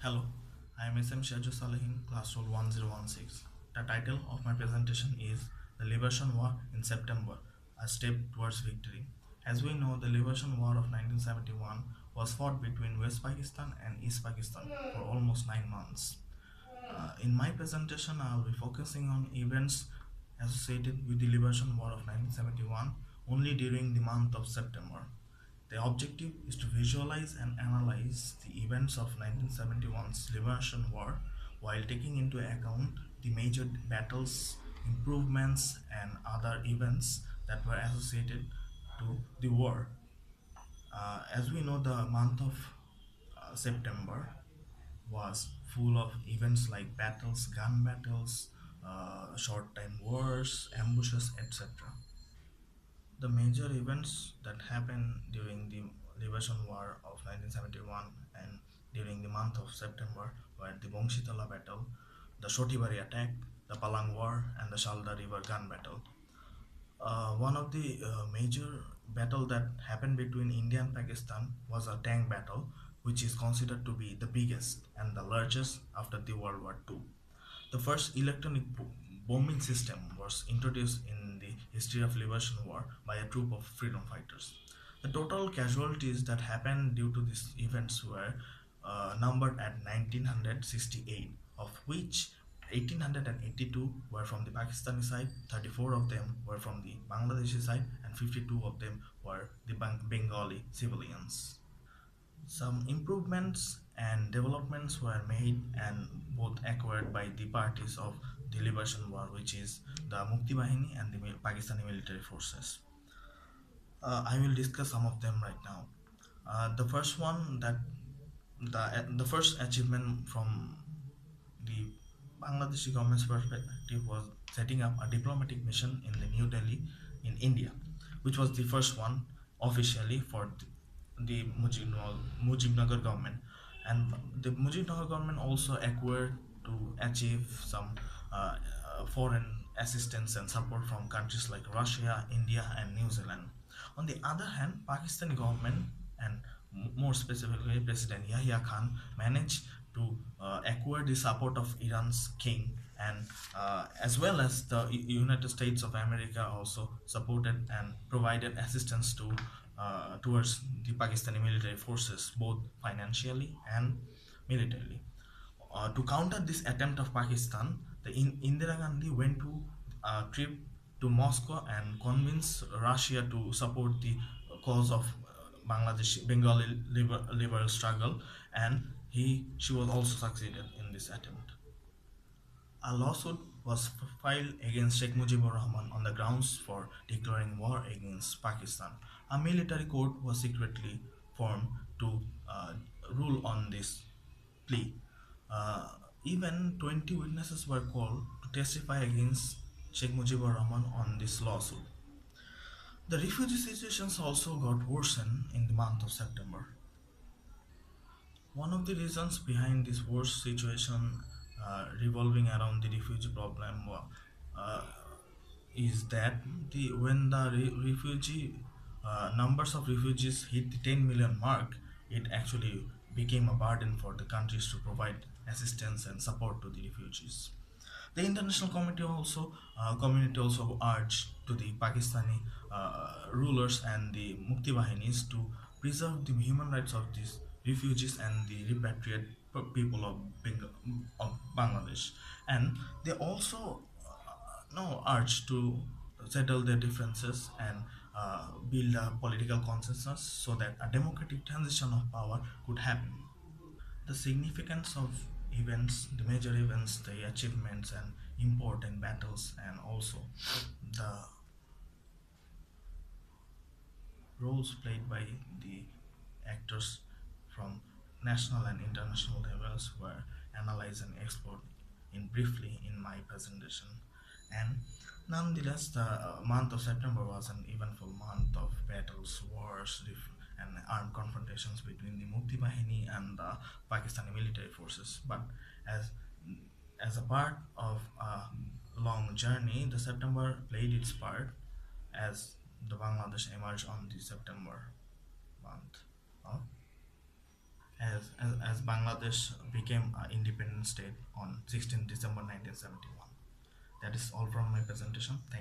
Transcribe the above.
Hello, I am Sirajus Salehin, class roll 1016. The title of my presentation is The Liberation War in September, a Step Towards Victory. As we know, the Liberation War of 1971 was fought between West Pakistan and East Pakistan for almost 9 months. In my presentation, I will be focusing on events associated with the Liberation War of 1971 only during the month of September. The objective is to visualize and analyze the events of 1971's Liberation War while taking into account the major battles, improvements, and other events that were associated to the war. As we know, the month of September was full of events like battles, gun battles, short time wars, ambushes, etc. The major events that happened during the Liberation War of 1971 and during the month of September were the Bongshitala battle, the Shotibari attack, the Palang War, and the Shalda River gun battle. One of the major battle that happened between India and Pakistan was a tank battle, which is considered to be the biggest and the largest after the World War II. The first electronic bombing system was introduced in the history of Liberation War by a troop of freedom fighters. The total casualties that happened due to these events were numbered at 1968, of which 1882 were from the Pakistani side, 34 of them were from the Bangladeshi side, and 52 of them were the Bengali civilians. Some improvements and developments were made and both acquired by the parties of the Liberation War, which is the Mukti Bahini and the Pakistani military forces. I will discuss some of them right now. The first one that the first achievement from the Bangladeshi government's perspective was setting up a diplomatic mission in the New Delhi in India, which was the first one officially for the Mujibnagar government. And the Mujibnagar government also acquired to achieve some foreign assistance and support from countries like Russia, India, and New Zealand. On the other hand, Pakistani government and more specifically President Yahya Khan managed to acquire the support of Iran's king, and as well as the United States of America also supported and provided assistance to towards the Pakistani military forces both financially and militarily. To counter this attempt of Pakistan, Indira Gandhi went to a trip to Moscow and convinced Russia to support the cause of Bengali liberal struggle, and she was also succeeded in this attempt. A lawsuit was filed against Sheikh Mujibur Rahman on the grounds for declaring war against Pakistan. A military court was secretly formed to rule on this plea. Uh, Even 20 witnesses were called to testify against Sheikh Mujibur Rahman on this lawsuit. The refugee situations also got worsened in the month of September. One of the reasons behind this worse situation revolving around the refugee problem uh, is that when the refugee numbers of refugees hit the 10 million mark, it actually became a burden for the countries to provide assistance and support to the refugees. The international community also urged to the Pakistani rulers and the Mukti Bahinis to preserve the human rights of these refugees and the repatriate people of, of Bangladesh, and they also no urge to settle their differences and build a political consensus so that a democratic transition of power could happen. The significance of events, the major events, the achievements and important battles, and also the roles played by the actors from national and international levels were analyzed and explored in briefly in my presentation. And nonetheless, the month of September was an eventful month of battles, wars, and armed confrontations between the Mukti Bahini and the Pakistani military forces. But as as a part of a long journey, the September played its part as the Bangladesh emerged on the September month. Of as Bangladesh became an independent state on 16 December 1971. That is all from my presentation. Thank